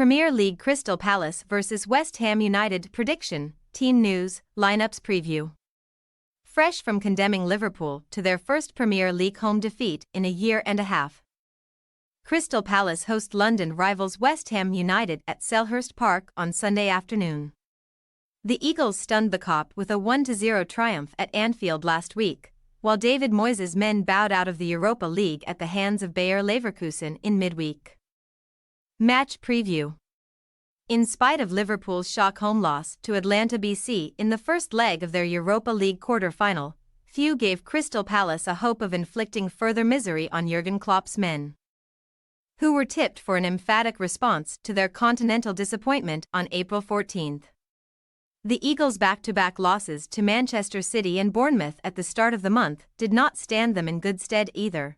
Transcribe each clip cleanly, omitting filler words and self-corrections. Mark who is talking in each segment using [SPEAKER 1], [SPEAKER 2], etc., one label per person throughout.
[SPEAKER 1] Premier League Crystal Palace vs West Ham United prediction, team news, lineups preview. Fresh from condemning Liverpool to their first Premier League home defeat in a year and a half, Crystal Palace host London rivals West Ham United at Selhurst Park on Sunday afternoon. The Eagles stunned the Kop with a 1-0 triumph at Anfield last week, while David Moyes' men bowed out of the Europa League at the hands of Bayer Leverkusen in midweek. Match preview. In spite of Liverpool's shock home loss to Atlanta BC in the first leg of their Europa League quarter-final, few gave Crystal Palace a hope of inflicting further misery on Jurgen Klopp's men, who were tipped for an emphatic response to their continental disappointment on April 14. The Eagles' back-to-back losses to Manchester City and Bournemouth at the start of the month did not stand them in good stead either.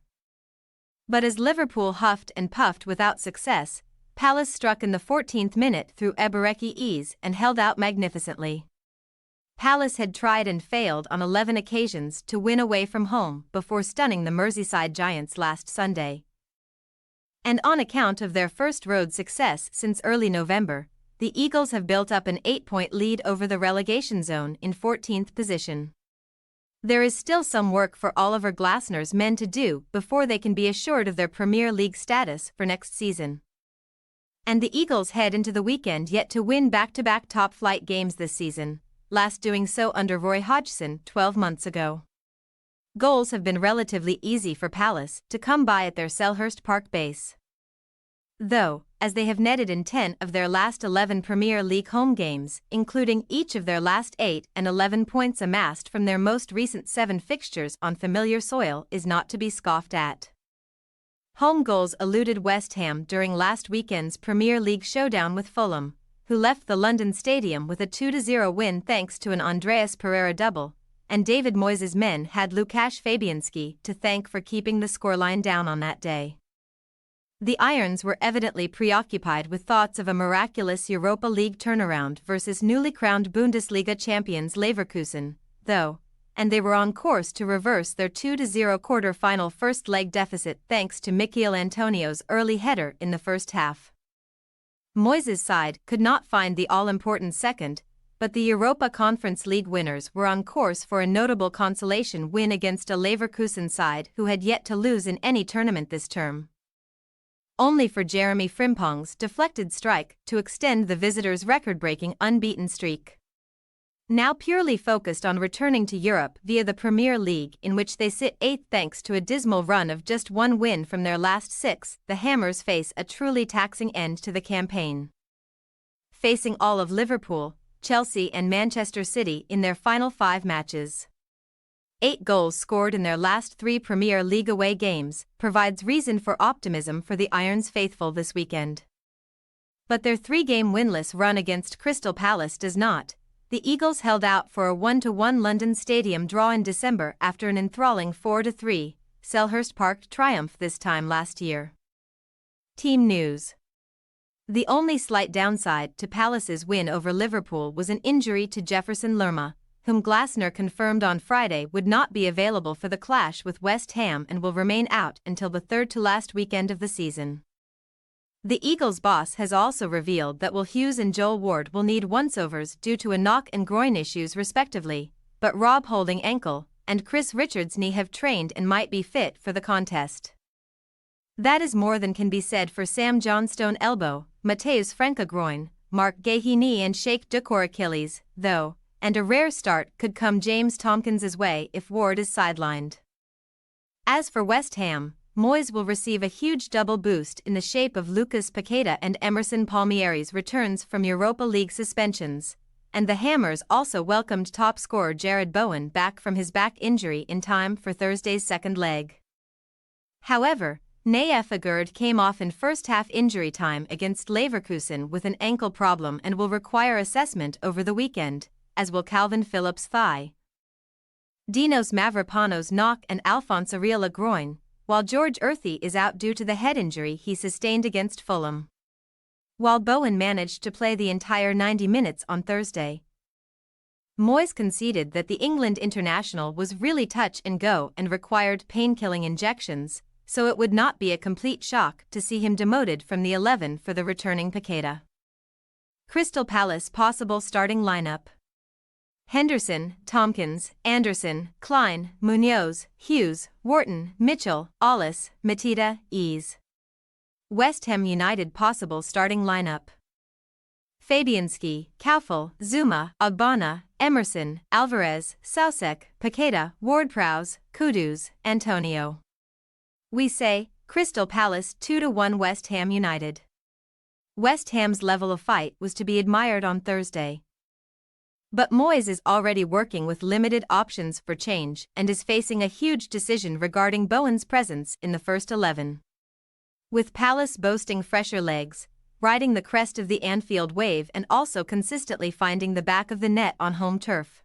[SPEAKER 1] But as Liverpool huffed and puffed without success, Palace struck in the 14th minute through Ebereki ease and held out magnificently. Palace had tried and failed on 11 occasions to win away from home before stunning the Merseyside Giants last Sunday. And on account of their first road success since early November, the Eagles have built up an 8-point lead over the relegation zone in 14th position. There is still some work for Oliver Glasner's men to do before they can be assured of their Premier League status for next season. And the Eagles head into the weekend yet to win back-to-back top-flight games this season, last doing so under Roy Hodgson 12 months ago. Goals have been relatively easy for Palace to come by at their Selhurst Park base, though, as they have netted in 10 of their last 11 Premier League home games, including each of their last 8 and 11 points amassed from their most recent 7 fixtures on familiar soil is not to be scoffed at. Home goals eluded West Ham during last weekend's Premier League showdown with Fulham, who left the London Stadium with a 2-0 win thanks to an Andreas Pereira double, and David Moyes' men had Łukasz Fabianski to thank for keeping the scoreline down on that day. The Irons were evidently preoccupied with thoughts of a miraculous Europa League turnaround versus newly crowned Bundesliga champions Leverkusen, though, and they were on course to reverse their 2-0 quarter-final first-leg deficit thanks to Michail Antonio's early header in the first half. Moyes' side could not find the all-important second, but the Europa Conference League winners were on course for a notable consolation win against a Leverkusen side who had yet to lose in any tournament this term, only for Jeremy Frimpong's deflected strike to extend the visitors' record-breaking unbeaten streak. Now purely focused on returning to Europe via the Premier League, in which they sit 8th thanks to a dismal run of just 1 win from their last 6, the Hammers face a truly taxing end to the campaign, facing all of Liverpool, Chelsea and Manchester City in their final 5 matches. 8 goals scored in their last 3 Premier League away games provides reason for optimism for the Irons faithful this weekend. But their 3-game winless run against Crystal Palace does not. The Eagles held out for a 1-1 London Stadium draw in December after an enthralling 4-3 Selhurst Park triumph this time last year. Team news. The only slight downside to Palace's win over Liverpool was an injury to Jefferson Lerma, whom Glasner confirmed on Friday would not be available for the clash with West Ham and will remain out until the third-to-last weekend of the season. The Eagles' boss has also revealed that Will Hughes and Joel Ward will need once-overs due to a knock and groin issues respectively, but Rob Holding ankle and Chris Richards' knee have trained and might be fit for the contest. That is more than can be said for Sam Johnstone elbow, Mateusz Franca groin, Mark Guéhi knee and Sheikh Dukor Achilles, though, and a rare start could come James Tompkins' way if Ward is sidelined. As for West Ham, Moyes will receive a huge double boost in the shape of Lucas Paqueta and Emerson Palmieri's returns from Europa League suspensions, and the Hammers also welcomed top scorer Jared Bowen back from his back injury in time for Thursday's second leg. However, Nayef Aguerd came off in first-half injury time against Leverkusen with an ankle problem and will require assessment over the weekend, as will Calvin Phillips' thigh, Dinos Mavropanos' knock and Alphonse Areola groin, while George Earthy is out due to the head injury he sustained against Fulham, while Bowen managed to play the entire 90 minutes on Thursday. Moyes conceded that the England international was really touch and go and required pain-killing injections, so it would not be a complete shock to see him demoted from the 11 for the returning Paqueta. Crystal Palace possible starting lineup: Henderson, Tompkins, Anderson, Klein, Munoz, Hughes, Wharton, Mitchell, Ollis, Mateta, Ease. West Ham United possible starting lineup: Fabianski, Kaufel, Zuma, Ogbonna, Emerson, Alvarez, Soucek, Paqueta, Ward-Prowse, Kudus, Antonio. We say, Crystal Palace 2-1 West Ham United. West Ham's level of fight was to be admired on Thursday. But Moyes is already working with limited options for change and is facing a huge decision regarding Bowen's presence in the first 11. With Palace boasting fresher legs, riding the crest of the Anfield wave and also consistently finding the back of the net on home turf,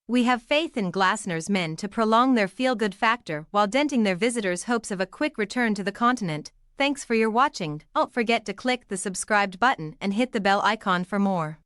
[SPEAKER 1] we have faith in Glasner's men to prolong their feel-good factor while denting their visitors' hopes of a quick return to the continent. Thanks for your watching. Don't forget to click the subscribed button and hit the bell icon for more.